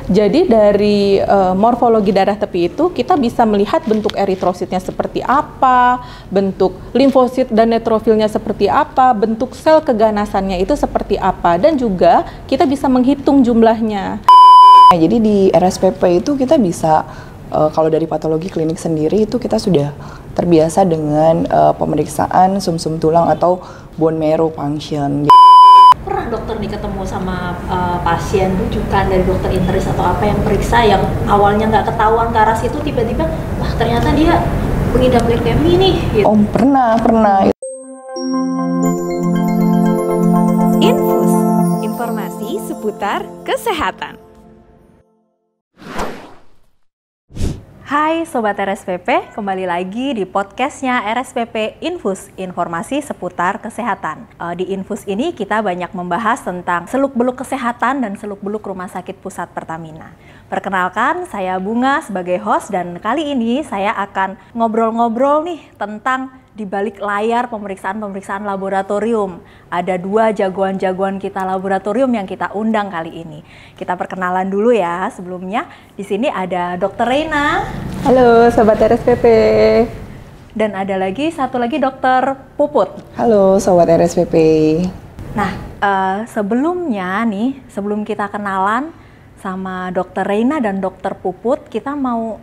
Jadi dari morfologi darah tepi itu kita bisa melihat bentuk eritrositnya seperti apa, bentuk limfosit dan neutrofilnya seperti apa, bentuk sel keganasannya itu seperti apa, dan juga kita bisa menghitung jumlahnya. Nah, jadi di RSPP itu kita bisa, kalau dari patologi klinik sendiri itu kita sudah terbiasa dengan pemeriksaan sumsum tulang atau bone marrow function. Pernah dokter nih ketemu sama pasien rujukan dari dokter internis atau apa yang periksa yang awalnya nggak ketahuan ke arah situ, tiba-tiba wah ternyata dia mengidap leukemia nih gitu. Oh pernah. Infus, informasi seputar kesehatan. Hai Sobat RSPP, kembali lagi di podcastnya RSPP Infus, informasi seputar kesehatan. Di Infus ini kita banyak membahas tentang seluk-beluk kesehatan dan seluk-beluk Rumah Sakit Pusat Pertamina. Perkenalkan, saya Bunga sebagai host dan kali ini saya akan ngobrol-ngobrol nih tentang di balik layar pemeriksaan laboratorium. Ada 2 jagoan-jagoan kita laboratorium yang kita undang kali ini. Kita perkenalan dulu ya. Sebelumnya di sini ada Dr. Reina. Halo Sobat RSPP. Dan ada lagi satu lagi Dr. Puput. Halo Sobat RSPP. Nah, sebelum kita kenalan sama Dr. Reina dan Dr. Puput, kita mau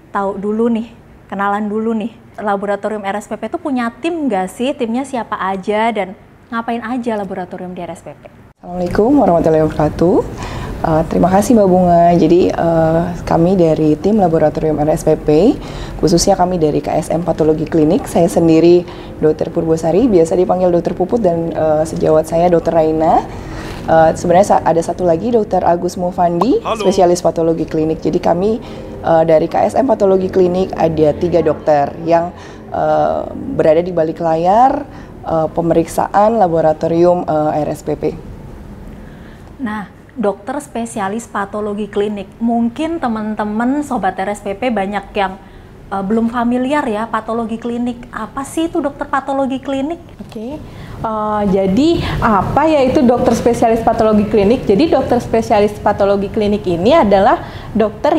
tahu dulu nih, kenalan dulu nih. Laboratorium RSPP itu punya tim nggak sih? Timnya siapa aja dan ngapain aja laboratorium di RSPP? Assalamualaikum warahmatullahi wabarakatuh. Terima kasih Mbak Bunga. Jadi kami dari tim laboratorium RSPP, khususnya kami dari KSM Patologi Klinik, saya sendiri Dr. Purbosari, biasa dipanggil Dr. Puput, dan sejawat saya Dr. Raina. Sebenarnya ada satu lagi Dr. Agus Mufandi, spesialis patologi klinik. Jadi kami dari KSM Patologi Klinik ada 3 dokter yang berada di balik layar pemeriksaan laboratorium RSPP. Nah, dokter spesialis patologi klinik. Mungkin teman-teman Sobat RSPP banyak yang belum familiar ya patologi klinik. Apa sih itu dokter patologi klinik? Oke. Jadi apa yaitu dokter spesialis patologi klinik? Jadi dokter spesialis patologi klinik ini adalah dokter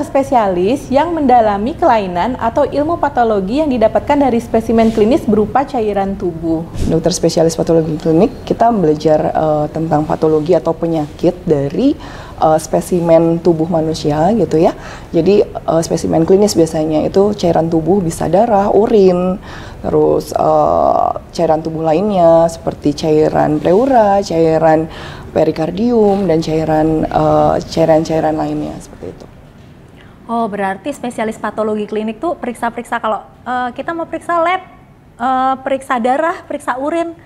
spesialis yang mendalami kelainan atau ilmu patologi yang didapatkan dari spesimen klinis berupa cairan tubuh. Dokter spesialis patologi klinik, kita belajar tentang patologi atau penyakit dari spesimen tubuh manusia gitu ya. Jadi spesimen klinis biasanya itu cairan tubuh, bisa darah, urin, terus cairan tubuh lainnya seperti cairan pleura, cairan perikardium, dan cairan-cairan lainnya seperti itu. Oh, berarti spesialis patologi klinik tuh periksa-periksa, kalau kita mau periksa lab, periksa darah, periksa urin,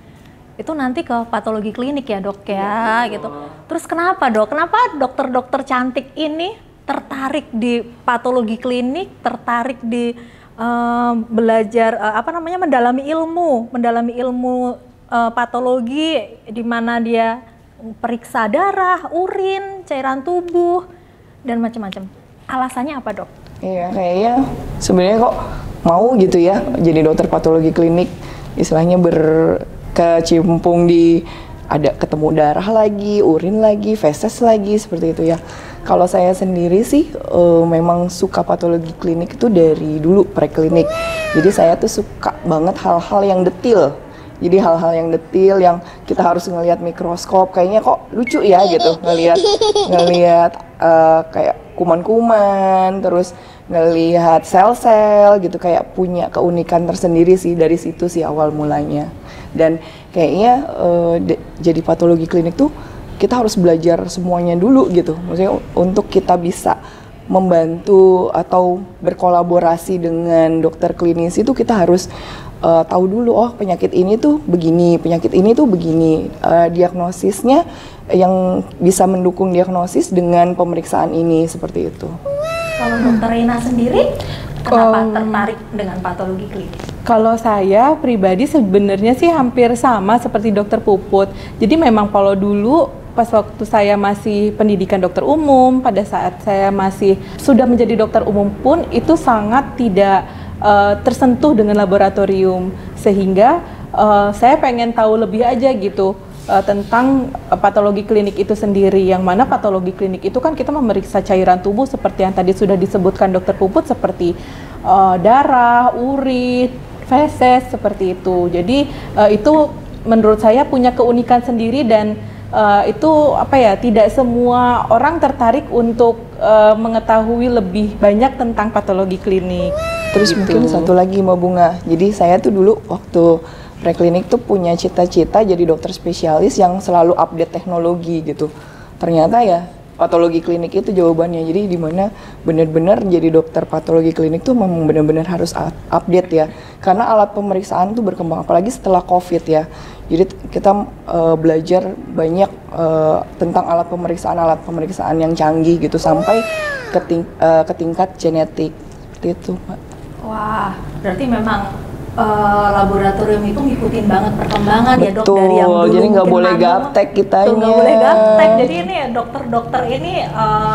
itu nanti ke patologi klinik ya dok ya gitu. Terus kenapa dok? Kenapa dokter-dokter cantik ini tertarik di patologi klinik, tertarik di belajar mendalami ilmu patologi, di mana dia periksa darah, urin, cairan tubuh dan macam-macam. Alasannya apa dok? Iya, kayaknya sebenarnya kok mau gitu ya jadi dokter patologi klinik, istilahnya berkecimpung di ada ketemu darah lagi, urin lagi, feses lagi, seperti itu ya. Kalau saya sendiri sih memang suka patologi klinik itu dari dulu preklinik. Jadi saya tuh suka banget hal-hal yang detil. Jadi hal-hal yang detil yang kita harus ngelihat mikroskop, kayaknya kok lucu ya gitu, ngelihat kayak kuman-kuman, terus ngelihat sel-sel gitu, kayak punya keunikan tersendiri sih. Dari situ sih awal mulanya. Dan kayaknya jadi patologi klinik tuh kita harus belajar semuanya dulu gitu. Maksudnya untuk kita bisa membantu atau berkolaborasi dengan dokter klinis itu kita harus tahu dulu, oh penyakit ini tuh begini, penyakit ini tuh begini, diagnosisnya yang bisa mendukung diagnosis dengan pemeriksaan ini, seperti itu. Kalau dokter Reina sendiri, kenapa tertarik dengan patologi klinis? Kalau saya pribadi sebenarnya sih hampir sama seperti dokter Puput. Jadi memang kalau dulu pas waktu saya masih pendidikan dokter umum, pada saat saya masih sudah menjadi dokter umum pun itu sangat tidak tersentuh dengan laboratorium, sehingga saya pengen tahu lebih aja gitu. tentang patologi klinik itu sendiri, yang mana patologi klinik itu kan kita memeriksa cairan tubuh seperti yang tadi sudah disebutkan Dokter Puput, seperti darah, urin, feses, seperti itu. Jadi itu menurut saya punya keunikan sendiri, dan itu tidak semua orang tertarik untuk mengetahui lebih banyak tentang patologi klinik. Terus gitu. mungkin satu lagi Mbak Bunga, jadi saya tuh dulu waktu preklinik tuh punya cita-cita jadi dokter spesialis yang selalu update teknologi gitu. Ternyata ya patologi klinik itu jawabannya. Jadi di mana benar-benar jadi dokter patologi klinik tuh memang benar-benar harus update ya. Karena alat pemeriksaan tuh berkembang, apalagi setelah COVID ya. Jadi kita belajar banyak tentang alat pemeriksaan yang canggih gitu, sampai ke tingkat genetik. Seperti itu, Pak. Wah, berarti memang laboratorium itu ngikutin banget perkembangan. Betul, ya dok, dari yang dulu jadi nggak mungkin boleh manual, gaptek kitanya. nggak boleh gaptek. Jadi ini dokter-dokter ini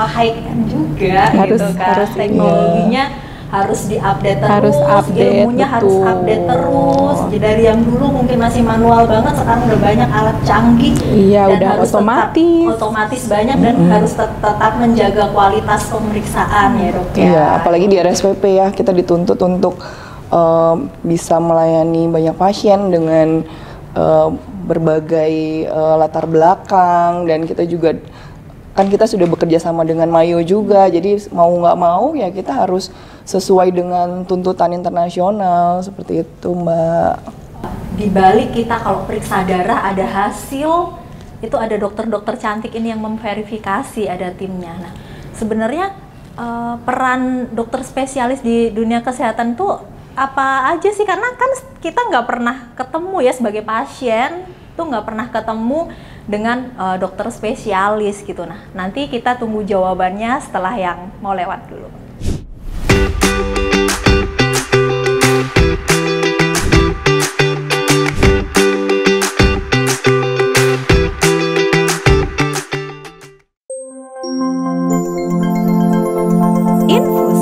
high end juga gitu kan. Harus teknologinya harus diupdate terus, Harus update, ilmunya harus betul. update terus. Jadi dari yang dulu mungkin masih manual banget, sekarang udah banyak alat canggih. Iya, dan udah harus otomatis. otomatis banyak, dan harus tetap menjaga kualitas pemeriksaan ya dok ya. Iya, apalagi di RSPP ya, kita dituntut untuk bisa melayani banyak pasien dengan berbagai latar belakang, dan kita juga kan kita sudah bekerja sama dengan Mayo juga, jadi mau nggak mau ya kita harus sesuai dengan tuntutan internasional, seperti itu Mbak. Di balik kita kalau periksa darah ada hasil, itu ada dokter-dokter cantik ini yang memverifikasi, ada timnya. Nah, sebenarnya peran dokter spesialis di dunia kesehatan tuh apa aja sih? Karena kan kita nggak pernah ketemu ya sebagai pasien, tuh nggak pernah ketemu dengan dokter spesialis gitu. Nah, nanti kita tunggu jawabannya setelah yang mau lewat dulu. Infus,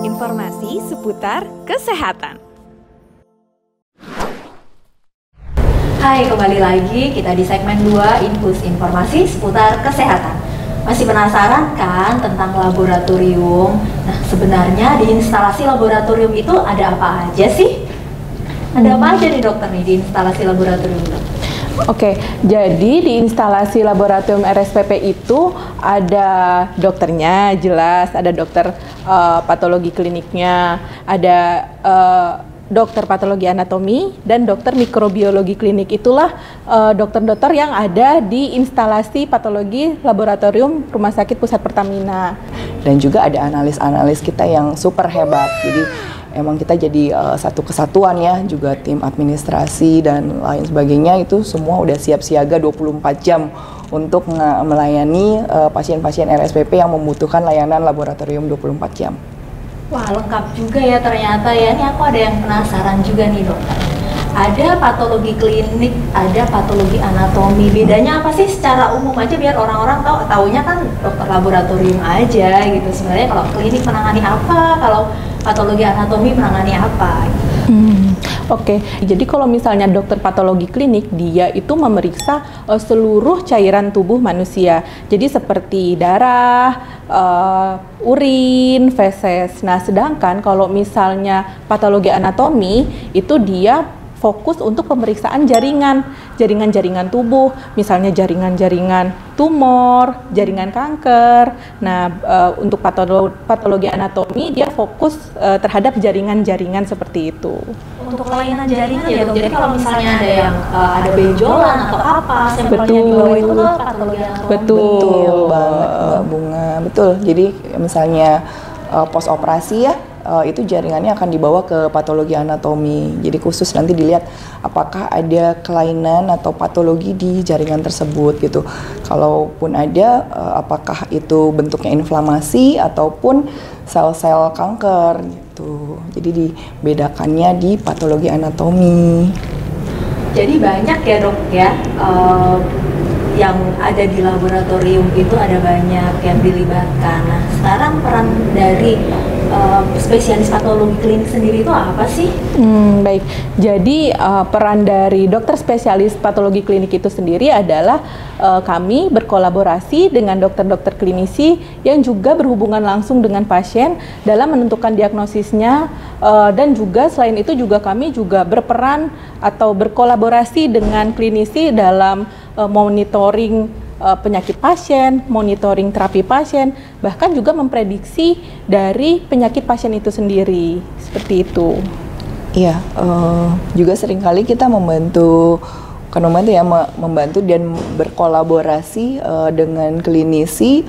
informasi seputar kesehatan. Hai, kembali lagi kita di segmen 2 Infus, informasi seputar kesehatan. Masih penasaran kan tentang laboratorium? Nah, sebenarnya di instalasi laboratorium itu ada apa aja sih? Ada apa aja nih dokter nih di instalasi laboratorium? Oke, jadi di instalasi laboratorium RSPP itu ada dokternya jelas, ada dokter patologi kliniknya, ada dokter patologi anatomi, dan dokter mikrobiologi klinik. Itulah dokter-dokter yang ada di instalasi patologi laboratorium Rumah Sakit Pusat Pertamina. Dan juga ada analis-analis kita yang super hebat, jadi emang kita jadi satu kesatuan ya, juga tim administrasi dan lain sebagainya itu semua udah siap siaga 24 jam untuk melayani pasien-pasien RSPP yang membutuhkan layanan laboratorium 24 jam. Wah, lengkap juga ya ternyata ya. Ini aku ada yang penasaran juga nih dokter. Ada patologi klinik, ada patologi anatomi. Bedanya apa sih secara umum aja biar orang-orang taunya kan dokter laboratorium aja gitu. Sebenarnya kalau klinik menangani apa, kalau patologi anatomi menangani apa? Oke, jadi kalau misalnya dokter patologi klinik, dia itu memeriksa seluruh cairan tubuh manusia. Jadi seperti darah, urin, feses. Nah, sedangkan kalau misalnya patologi anatomi, itu dia fokus untuk pemeriksaan jaringan-jaringan tubuh, misalnya jaringan-jaringan tumor, jaringan kanker. Nah, untuk patologi anatomi dia fokus terhadap jaringan-jaringan seperti itu. Untuk kelainan jaringan ya dok. Jadi kalau misalnya ada yang ada benjolan atau apa, sampelnya Betul. dibawa itu ke patologi anatomi. Betul banget Mbak Bunga, betul. Jadi misalnya pos operasi ya, itu jaringannya akan dibawa ke patologi anatomi. Jadi khusus nanti dilihat apakah ada kelainan atau patologi di jaringan tersebut gitu. Kalaupun ada, apakah itu bentuknya inflamasi ataupun sel-sel kanker gitu. Jadi dibedakannya di patologi anatomi. Jadi banyak ya dok ya yang ada di laboratorium itu ada banyak yang dilibatkan. Nah, sekarang peran dari spesialis patologi klinik sendiri itu apa sih? Baik, jadi peran dari dokter spesialis patologi klinik itu sendiri adalah kami berkolaborasi dengan dokter-dokter klinisi yang juga berhubungan langsung dengan pasien dalam menentukan diagnosisnya, dan juga selain itu juga kami juga berperan atau berkolaborasi dengan klinisi dalam monitoring penyakit pasien, monitoring terapi pasien, bahkan juga memprediksi dari penyakit pasien itu sendiri, seperti itu. Iya, juga seringkali kita membantu membantu dan berkolaborasi dengan klinisi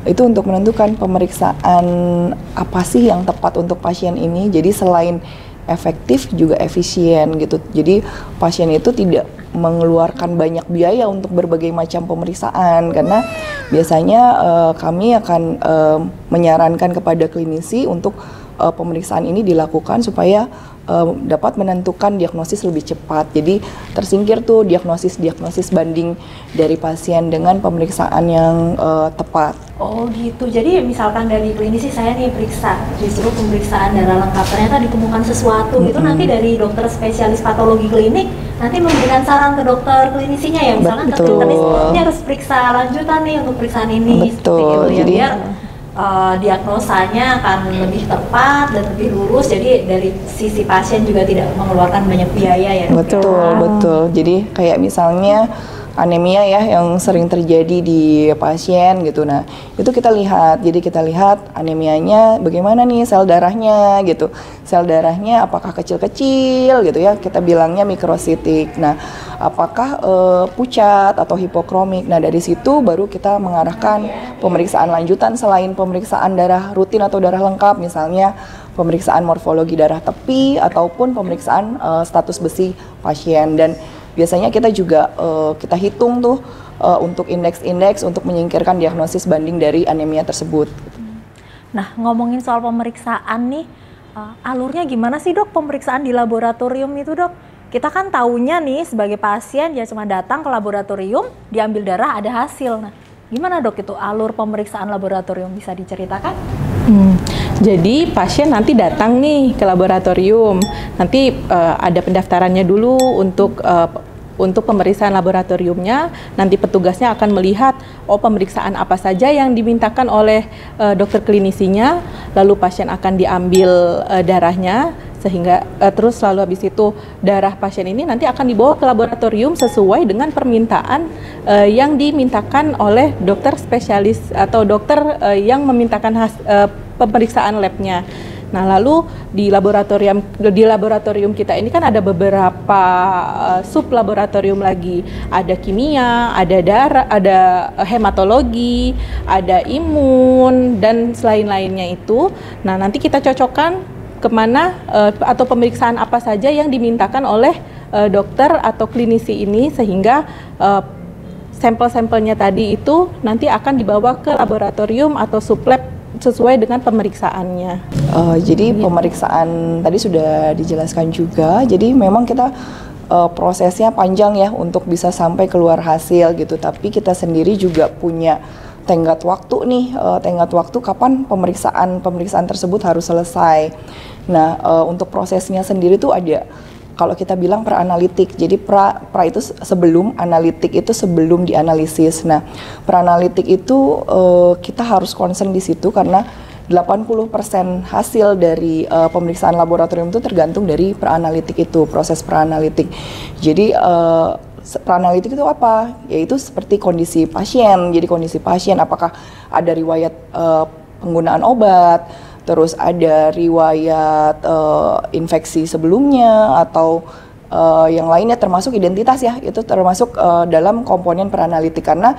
itu untuk menentukan pemeriksaan apa sih yang tepat untuk pasien ini. Jadi selain efektif juga efisien gitu. Jadi pasien itu tidak mengeluarkan banyak biaya untuk berbagai macam pemeriksaan, karena biasanya kami akan menyarankan kepada klinisi untuk pemeriksaan ini dilakukan supaya dapat menentukan diagnosis lebih cepat. Jadi tersingkir tuh diagnosis banding dari pasien dengan pemeriksaan yang tepat. Oh gitu, jadi misalkan dari klinisi saya nih disuruh pemeriksaan darah lengkap, ternyata ditemukan sesuatu, itu nanti dari dokter spesialis patologi klinik nanti memberikan saran ke dokter klinisinya ya, misalkan ke internis, ini harus periksa lanjutan nih untuk periksaan ini, seperti itu ya, jadi biar diagnosanya akan lebih tepat dan lebih lurus, jadi dari sisi pasien juga tidak mengeluarkan banyak biaya ya. Betul. Jadi kayak misalnya anemia ya yang sering terjadi di pasien gitu. Nah, itu kita lihat. Jadi kita lihat anemianya bagaimana nih sel darahnya gitu. Sel darahnya apakah kecil-kecil gitu ya. Kita bilangnya mikrositik. Nah, apakah pucat atau hipokromik. Nah, dari situ baru kita mengarahkan pemeriksaan lanjutan selain pemeriksaan darah rutin atau darah lengkap, misalnya pemeriksaan morfologi darah tepi ataupun pemeriksaan status besi pasien. Dan biasanya kita juga kita hitung tuh untuk indeks-indeks untuk menyingkirkan diagnosis banding dari anemia tersebut. Nah, ngomongin soal pemeriksaan nih, alurnya gimana sih dok pemeriksaan di laboratorium itu dok? Kita kan taunya nih sebagai pasien ya cuma datang ke laboratorium, diambil darah ada hasil. Nah, gimana dok itu alur pemeriksaan laboratorium, bisa diceritakan? Jadi pasien nanti datang nih ke laboratorium, nanti ada pendaftarannya dulu untuk pemeriksaan laboratoriumnya. Nanti petugasnya akan melihat pemeriksaan apa saja yang dimintakan oleh dokter klinisinya, lalu pasien akan diambil darahnya, sehingga terus lalu habis itu darah pasien ini nanti akan dibawa ke laboratorium sesuai dengan permintaan yang dimintakan oleh dokter spesialis atau dokter yang memintakan pemeriksaan labnya. Nah, lalu di laboratorium kita ini kan ada beberapa sub laboratorium lagi. Ada kimia, ada darah, ada hematologi, ada imun dan selain-lainnya itu. Nah, nanti kita cocokkan kemana atau pemeriksaan apa saja yang dimintakan oleh dokter atau klinisi ini, sehingga sampel-sampelnya tadi itu nanti akan dibawa ke laboratorium atau sublab sesuai dengan pemeriksaannya. Jadi pemeriksaan tadi sudah dijelaskan juga. Jadi memang kita prosesnya panjang ya untuk bisa sampai keluar hasil gitu. Tapi kita sendiri juga punya tenggat waktu nih, tenggat waktu kapan pemeriksaan tersebut harus selesai. Nah, untuk prosesnya sendiri tuh ada, kalau kita bilang pra-analitik. Jadi pra itu sebelum, analitik itu sebelum dianalisis. Nah, pra-analitik itu kita harus concern di situ karena 80% hasil dari pemeriksaan laboratorium itu tergantung dari pra-analitik itu, proses pra-analitik. Jadi pra-analitik itu apa? Yaitu seperti kondisi pasien. Jadi kondisi pasien apakah ada riwayat penggunaan obat, terus ada riwayat infeksi sebelumnya atau yang lainnya, termasuk identitas ya, itu termasuk dalam komponen pra-analitik karena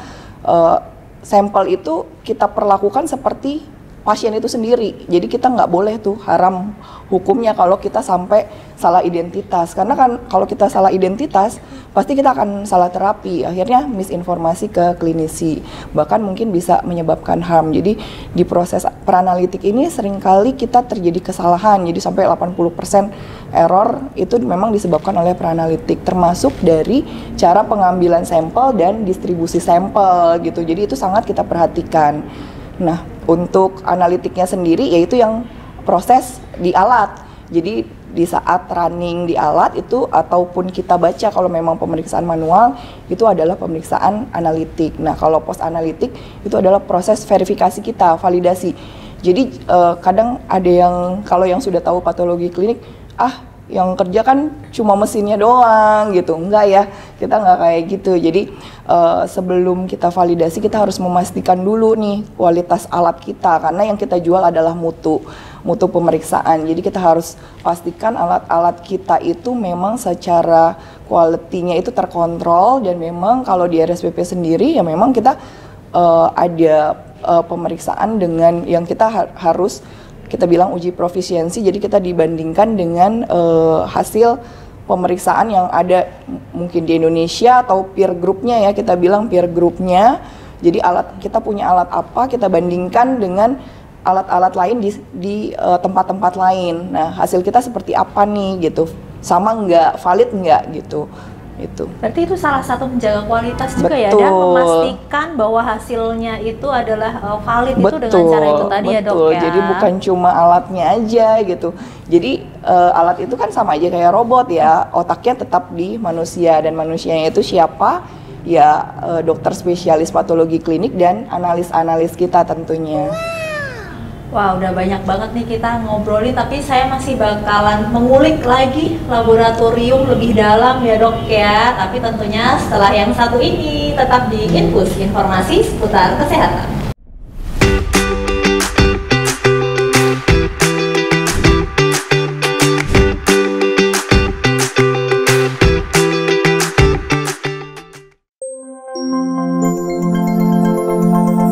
sampel itu kita perlakukan seperti pasien itu sendiri. Jadi kita nggak boleh tuh, haram hukumnya kalau kita sampai salah identitas. Karena kan kalau kita salah identitas, pasti kita akan salah terapi. Akhirnya misinformasi ke klinisi, bahkan mungkin bisa menyebabkan harm. Jadi di proses peranalitik ini seringkali kita terjadi kesalahan. Jadi sampai 80% error itu memang disebabkan oleh peranalitik, termasuk dari cara pengambilan sampel dan distribusi sampel gitu. Jadi itu sangat kita perhatikan. Nah, untuk analitiknya sendiri yaitu yang proses di alat. Jadi di saat running di alat itu ataupun kita baca, kalau memang pemeriksaan manual itu adalah pemeriksaan analitik. Nah, kalau post analitik itu adalah proses verifikasi kita, validasi. Jadi kadang ada yang, kalau yang sudah tahu patologi klinik, yang kerja kan cuma mesinnya doang gitu. Enggak ya, kita nggak kayak gitu. Jadi sebelum kita validasi, kita harus memastikan dulu nih kualitas alat kita, karena yang kita jual adalah mutu pemeriksaan. Jadi kita harus pastikan alat-alat kita itu memang secara kualitinya itu terkontrol, dan memang kalau di RSPP sendiri ya memang kita ada pemeriksaan dengan yang kita harus kita bilang uji profisiensi. Jadi kita dibandingkan dengan hasil pemeriksaan yang ada mungkin di Indonesia atau peer groupnya ya, kita bilang peer groupnya. Jadi kita punya alat apa, kita bandingkan dengan alat-alat lain di tempat-tempat lain. Nah, hasil kita seperti apa nih gitu, sama nggak, valid nggak gitu. Itu. Berarti itu salah satu menjaga kualitas juga. Betul. Ya, dan memastikan bahwa hasilnya itu adalah valid. Betul. Itu dengan cara itu tadi. Betul. Ya dok ya. Jadi bukan cuma alatnya aja gitu. Jadi alat itu kan sama aja kayak robot ya, otaknya tetap di manusia, dan manusianya itu siapa? Ya dokter spesialis patologi klinik dan analis-analis kita tentunya. Wah, udah banyak banget nih kita ngobrolin, tapi saya masih bakalan mengulik lagi laboratorium lebih dalam ya dok ya. Tapi tentunya setelah yang satu ini, tetap di Infus, informasi seputar kesehatan.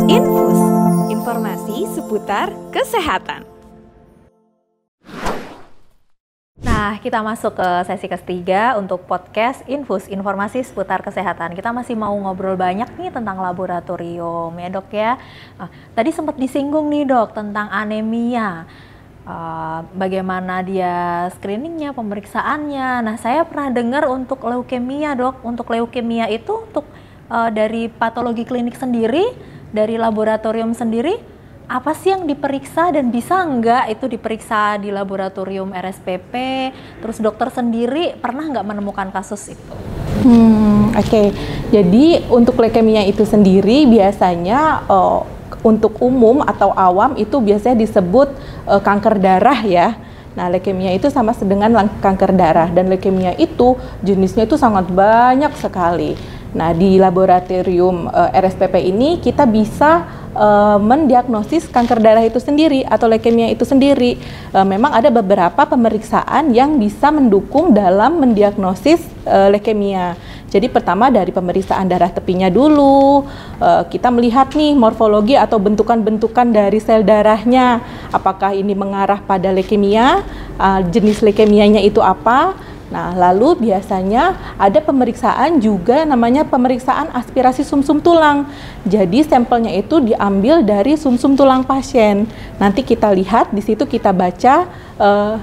Infus, informasi seputar kesehatan. Nah, kita masuk ke sesi ketiga untuk podcast Infus, informasi seputar kesehatan. Kita masih mau ngobrol banyak nih tentang laboratorium ya dok ya. Tadi sempat disinggung nih dok tentang anemia. Bagaimana dia screeningnya, pemeriksaannya. Nah, saya pernah dengar untuk leukemia dok. Untuk leukemia itu untuk dari patologi klinik sendiri, dari laboratorium sendiri, apa sih yang diperiksa dan bisa nggak itu diperiksa di laboratorium RSPP? Terus dokter sendiri pernah nggak menemukan kasus itu? Oke. Jadi untuk leukemia itu sendiri biasanya untuk umum atau awam itu biasanya disebut kanker darah ya. Nah, leukemia itu sama dengan kanker darah, dan leukemia itu jenisnya itu sangat banyak sekali. Nah, di laboratorium RSPP ini kita bisa mendiagnosis kanker darah itu sendiri atau leukemia itu sendiri. Memang ada beberapa pemeriksaan yang bisa mendukung dalam mendiagnosis leukemia. Jadi pertama dari pemeriksaan darah tepinya dulu, kita melihat nih morfologi atau bentukan-bentukan dari sel darahnya. Apakah ini mengarah pada leukemia, jenis leukemianya itu apa. Nah, lalu biasanya ada pemeriksaan juga namanya pemeriksaan aspirasi sumsum tulang. Jadi sampelnya itu diambil dari sumsum tulang pasien. Nanti kita lihat di situ, kita baca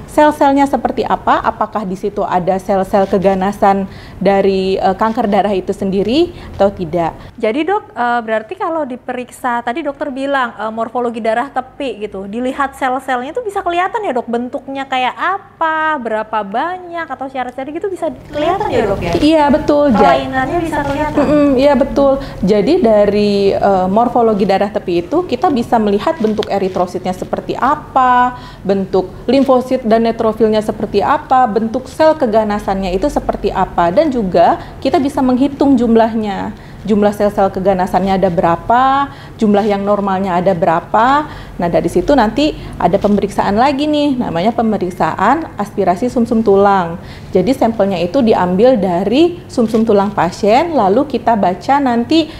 sel-selnya seperti apa, apakah di situ ada sel-sel keganasan dari kanker darah itu sendiri atau tidak. Jadi dok, berarti kalau diperiksa, tadi dokter bilang morfologi darah tepi gitu, dilihat sel-selnya itu bisa kelihatan ya dok, bentuknya kayak apa, berapa banyak, atau syarat-syarat gitu bisa kelihatan ya dok ya? Iya betul. Kelainannya bisa kelihatan? Iya betul. Jadi dari morfologi darah tepi itu kita bisa melihat bentuk eritrositnya seperti apa, bentuk limfosit dan neutrofilnya seperti apa, bentuk sel keganasannya itu seperti apa, dan juga kita bisa menghitung jumlahnya. jumlah sel-sel keganasannya ada berapa, jumlah yang normalnya ada berapa. Nah, dari situ nanti ada pemeriksaan lagi nih, namanya pemeriksaan aspirasi sumsum tulang. Jadi sampelnya itu diambil dari sumsum tulang pasien, lalu kita baca nanti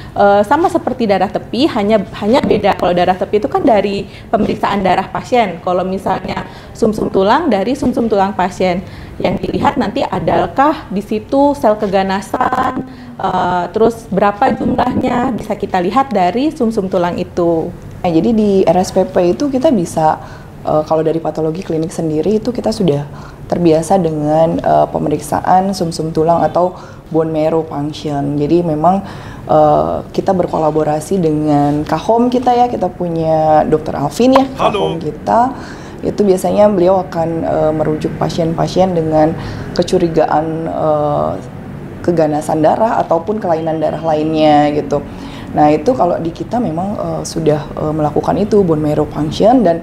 sama seperti darah tepi, hanya beda. Kalau darah tepi itu kan dari pemeriksaan darah pasien. Kalau misalnya sumsum tulang dari sumsum tulang pasien. Yang dilihat nanti adakah di situ sel keganasan, terus berapa jumlahnya bisa kita lihat dari sumsum tulang itu. Nah, jadi di RSPP itu kita bisa kalau dari patologi klinik sendiri itu kita sudah terbiasa dengan pemeriksaan sumsum tulang atau bone marrow function. Jadi memang kita berkolaborasi dengan Kahom kita ya, kita punya Dr. Alvin ya, Kahom kita. Itu biasanya beliau akan merujuk pasien-pasien dengan kecurigaan keganasan darah ataupun kelainan darah lainnya gitu. Nah, itu kalau di kita memang sudah melakukan itu bone marrow function, dan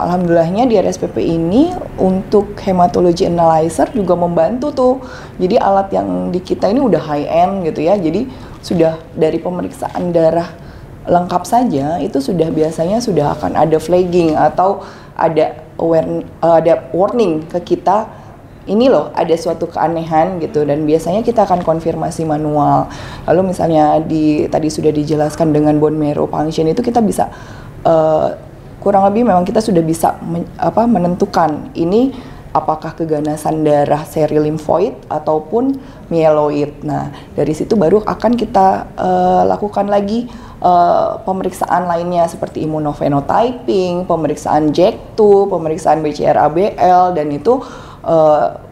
alhamdulillahnya di RSPP ini untuk hematology analyzer juga membantu tuh. Jadi alat yang di kita ini udah high end gitu ya. Jadi sudah dari pemeriksaan darah lengkap saja itu sudah biasanya sudah akan ada flagging atau ada warning ke kita, ini loh ada suatu keanehan gitu, dan biasanya kita akan konfirmasi manual. Lalu misalnya tadi sudah dijelaskan dengan bone marrow function itu kita bisa kurang lebih memang kita sudah bisa menentukan ini apakah keganasan darah seri limfoid ataupun myeloid. Nah, dari situ baru akan kita lakukan lagi pemeriksaan lainnya seperti immunophenotyping, pemeriksaan JAK2, pemeriksaan BCR-ABL, dan itu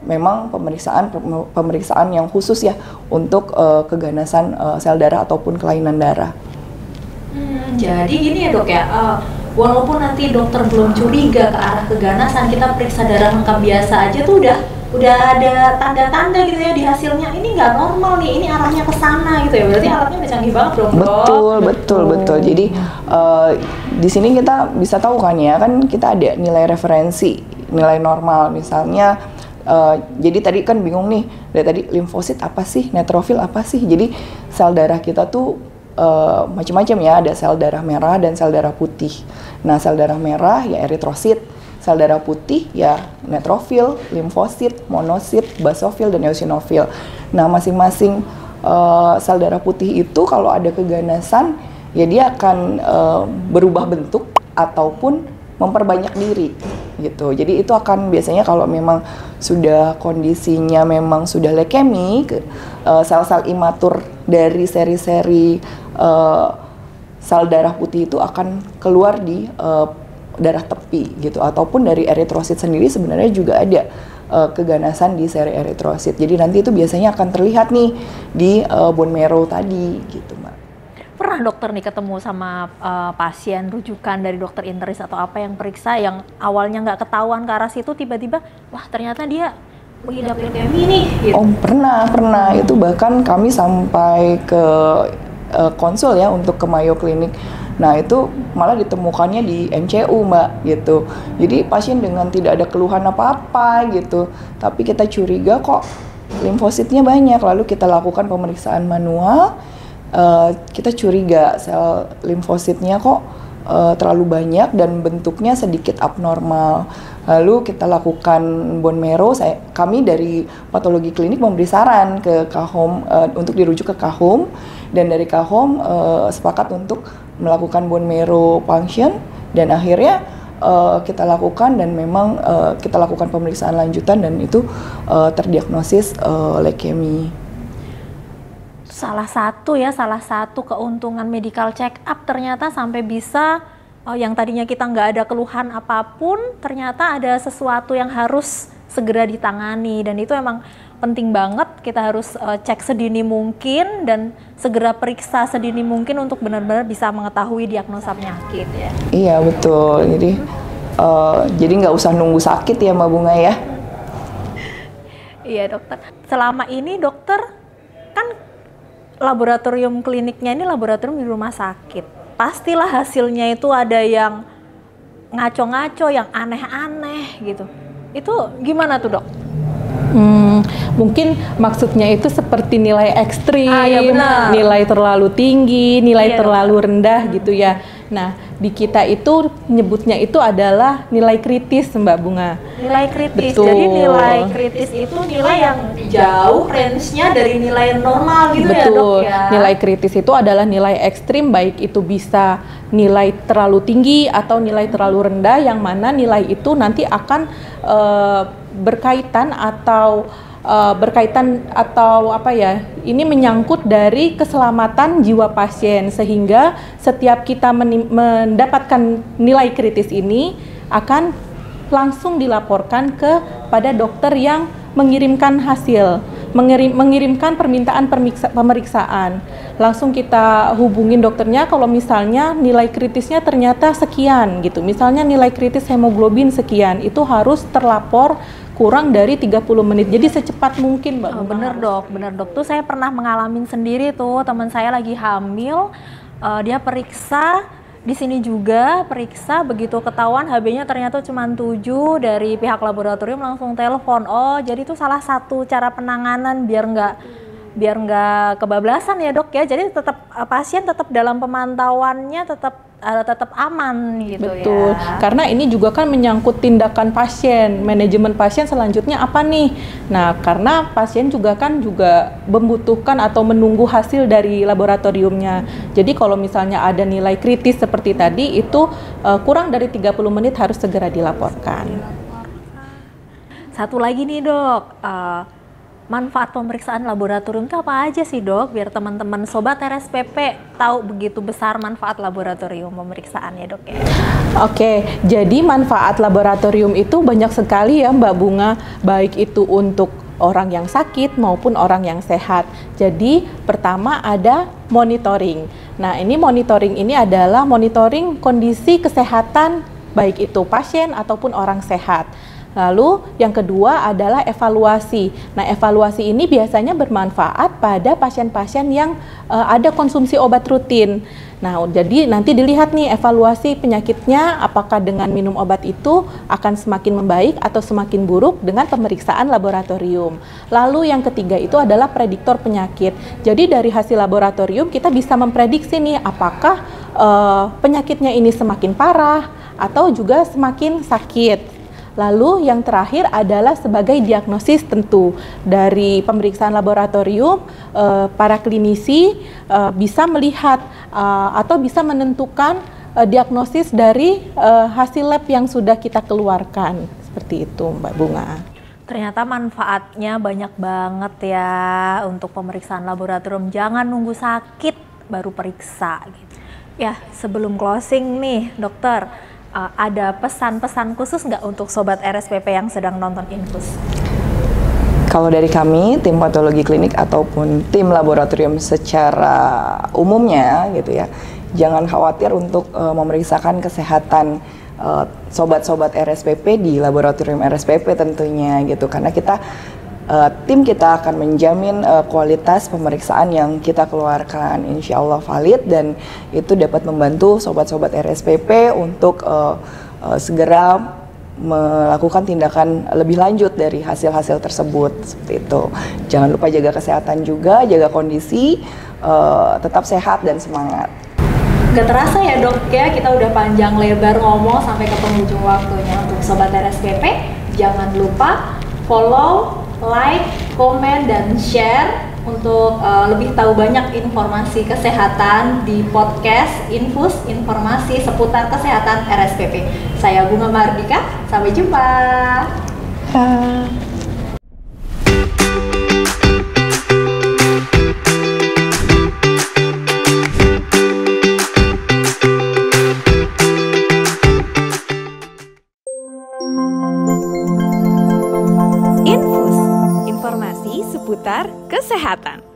memang pemeriksaan yang khusus ya untuk keganasan sel darah ataupun kelainan darah. Jadi gini ya dok ya, walaupun nanti dokter belum curiga ke arah keganasan, kita periksa darah lengkap biasa aja tuh udah ada tanda-tanda gitu ya di hasilnya, ini nggak normal nih, ini arahnya ke sana gitu ya. Berarti alatnya udah canggih banget dong, dok. Betul. Jadi di sini kita bisa tahu kan ya, kan kita ada nilai referensi, nilai normal misalnya. Jadi tadi kan bingung nih, dari tadi limfosit apa sih, neutrofil apa sih. Jadi sel darah kita tuh macam-macam ya, ada sel darah merah dan sel darah putih. Nah, sel darah merah ya eritrosit, sel darah putih ya neutrofil, limfosit, monosit, basofil, dan eosinofil. Nah, masing-masing sel darah putih itu kalau ada keganasan ya dia akan berubah bentuk ataupun memperbanyak diri gitu. Jadi itu akan biasanya kalau memang sudah kondisinya memang sudah leukemi, sel-sel imatur dari seri-seri sel darah putih itu akan keluar di darah tepi gitu, ataupun dari eritrosit sendiri sebenarnya juga ada keganasan di seri eritrosit. Jadi nanti itu biasanya akan terlihat nih di bone marrow tadi gitu, Mbak. Pernah dokter nih ketemu sama pasien rujukan dari dokter internis atau apa yang periksa yang awalnya nggak ketahuan ke arah situ, tiba-tiba wah ternyata dia mengidap leukemia nih gitu. Oh, pernah. Itu bahkan kami sampai ke konsul ya untuk ke Mayo Clinic. Nah, itu malah ditemukannya di MCU, Mbak, gitu. Jadi pasien dengan tidak ada keluhan apa-apa gitu, tapi kita curiga kok limfositnya banyak. Lalu kita lakukan pemeriksaan manual, kita curiga sel limfositnya kok terlalu banyak dan bentuknya sedikit abnormal. Lalu kita lakukan bone marrow. Kami dari patologi klinik memberi saran ke Kahom untuk dirujuk ke Kahom, dan dari Kahom sepakat untuk melakukan bone marrow function, dan akhirnya kita lakukan, dan memang kita lakukan pemeriksaan lanjutan dan itu terdiagnosis leukemia. Salah satu keuntungan medical check up ternyata sampai bisa yang tadinya kita nggak ada keluhan apapun, ternyata ada sesuatu yang harus segera ditangani, dan itu emang penting banget. Kita harus cek sedini mungkin dan segera periksa sedini mungkin untuk benar-benar bisa mengetahui diagnosa penyakit ya. Iya betul, jadi nggak usah nunggu sakit ya Mbak Bunga ya. Iya dokter, selama ini dokter kan laboratorium kliniknya ini laboratorium di rumah sakit. Pastilah hasilnya itu ada yang ngaco-ngaco, yang aneh-aneh gitu. Itu gimana tuh dok? Mungkin maksudnya itu seperti nilai ekstrim, ya benar. nilai terlalu tinggi, nilai Iya, terlalu rendah gitu ya. Nah, di kita itu nyebutnya itu adalah nilai kritis, Mbak Bunga. Nilai kritis. Betul. Jadi nilai kritis itu nilai yang jauh range-nya dari nilai normal gitu ya, Dok Betul. ya. Nilai kritis itu adalah nilai ekstrim, baik itu bisa nilai terlalu tinggi atau nilai terlalu rendah, yang mana nilai itu nanti akan berkaitan atau apa ya, ini menyangkut dari keselamatan jiwa pasien, sehingga setiap kita mendapatkan nilai kritis ini akan langsung dilaporkan kepada dokter yang mengirimkan hasil, mengirimkan permintaan pemeriksaan. Langsung kita hubungin dokternya kalau misalnya nilai kritisnya ternyata sekian gitu. Misalnya nilai kritis hemoglobin sekian, itu harus terlapor kurang dari 30 menit. Jadi secepat mungkin, Mbak. Bener dok. Tuh saya pernah mengalami sendiri tuh, teman saya lagi hamil, dia periksa di sini juga, periksa begitu ketahuan HB-nya ternyata cuma 7, dari pihak laboratorium langsung telepon. Oh, jadi itu salah satu cara penanganan biar nggak kebablasan ya dok ya. Jadi tetap pasien tetap dalam pemantauannya tetap aman gitu. Betul. Ya. Karena ini juga kan menyangkut tindakan pasien, manajemen pasien selanjutnya apa nih? Nah, karena pasien juga membutuhkan atau menunggu hasil dari laboratoriumnya. Jadi kalau misalnya ada nilai kritis seperti tadi, itu kurang dari 30 menit harus segera dilaporkan. Satu lagi nih dok, manfaat pemeriksaan laboratorium itu apa aja sih dok? Biar teman-teman sobat RSPP tahu begitu besar manfaat laboratorium pemeriksaan ya dok ya. Oke, jadi manfaat laboratorium itu banyak sekali ya Mbak Bunga, baik itu untuk orang yang sakit maupun orang yang sehat. Jadi pertama ada monitoring. Nah, monitoring ini adalah monitoring kondisi kesehatan baik itu pasien ataupun orang sehat. Lalu yang kedua adalah evaluasi. Nah, evaluasi ini biasanya bermanfaat pada pasien-pasien yang ada konsumsi obat rutin. Nah, jadi nanti dilihat nih evaluasi penyakitnya, apakah dengan minum obat itu akan semakin membaik atau semakin buruk dengan pemeriksaan laboratorium. Lalu yang ketiga itu adalah prediktor penyakit. Jadi dari hasil laboratorium kita bisa memprediksi nih apakah penyakitnya ini semakin parah atau juga semakin sakit. Lalu yang terakhir adalah sebagai diagnosis tentu. Dari pemeriksaan laboratorium, para klinisi bisa melihat atau bisa menentukan diagnosis dari hasil lab yang sudah kita keluarkan. Seperti itu Mbak Bunga. Ternyata manfaatnya banyak banget ya untuk pemeriksaan laboratorium. Jangan nunggu sakit baru periksa gitu. Ya, sebelum closing nih dokter, ada pesan-pesan khusus nggak untuk sobat RSPP yang sedang nonton Infus? Kalau dari kami, tim patologi klinik ataupun tim laboratorium secara umumnya gitu ya, jangan khawatir untuk memeriksakan kesehatan sobat-sobat RSPP di laboratorium RSPP tentunya gitu, karena tim kita akan menjamin kualitas pemeriksaan yang kita keluarkan insya Allah valid, dan itu dapat membantu sobat-sobat RSPP untuk segera melakukan tindakan lebih lanjut dari hasil-hasil tersebut. Seperti itu. Jangan lupa jaga kesehatan juga, jaga kondisi, tetap sehat dan semangat. Gak terasa ya dok ya, kita udah panjang lebar ngomong sampai ke penghujung waktunya. Untuk sobat RSPP, jangan lupa follow, like, komen, dan share untuk lebih tahu banyak informasi kesehatan di podcast Infus, informasi seputar kesehatan RSPP. Saya Bunga Mardika, sampai jumpa. Infus, informasi seputar kesehatan.